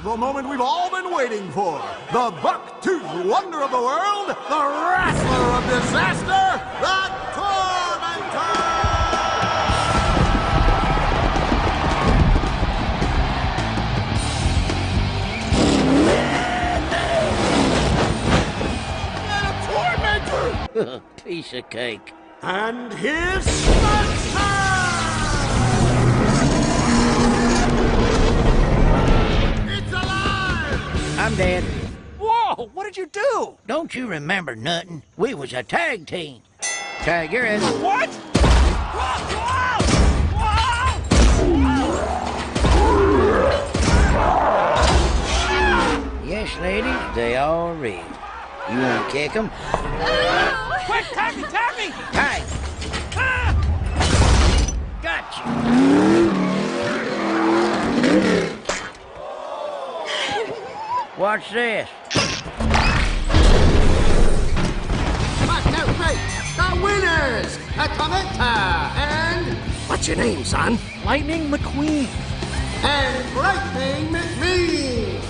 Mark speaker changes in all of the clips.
Speaker 1: the moment we've all been waiting for. The buck-toothed wonder of the world, the wrestler of disaster, the Tormentor!
Speaker 2: Piece of cake.
Speaker 1: And his sponsor! It's alive!
Speaker 2: I'm dead.
Speaker 3: Whoa, what did you do?
Speaker 2: Don't you remember nothing? We was a tag team. Tag, you're in.
Speaker 3: What? Whoa,
Speaker 2: Yes, ladies, they all real. You wanna kick them?
Speaker 3: Quick, tag me, tag me!
Speaker 2: Hey!
Speaker 3: Ah!
Speaker 2: Got you! What's this?
Speaker 1: But no break! The winners! A Tormentor! And... What's your name, son?
Speaker 3: Lightning McQueen.
Speaker 1: And Lightning McMean!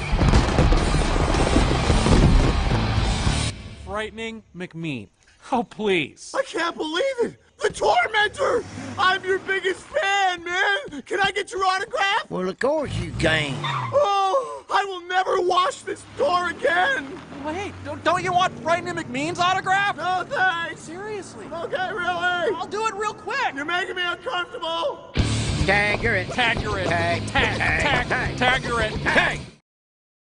Speaker 3: Frightening McMean. Oh, please.
Speaker 1: I can't believe it! The Tormentor! I'm your biggest fan, man! Can I get your autograph?
Speaker 2: Well, of course you can.
Speaker 1: Oh, I will never wash this door again!
Speaker 3: Wait, don't you want Frightening McMean's autograph?
Speaker 1: No thanks!
Speaker 3: Seriously.
Speaker 1: Okay, really?
Speaker 3: I'll do it real quick.
Speaker 1: You're making me uncomfortable!
Speaker 2: Tag, you're in.
Speaker 3: Tag, you're in.
Speaker 2: Tag,
Speaker 3: Tag,
Speaker 2: tag,
Speaker 3: tag,
Speaker 2: tag.
Speaker 3: tag, you're in. Hey!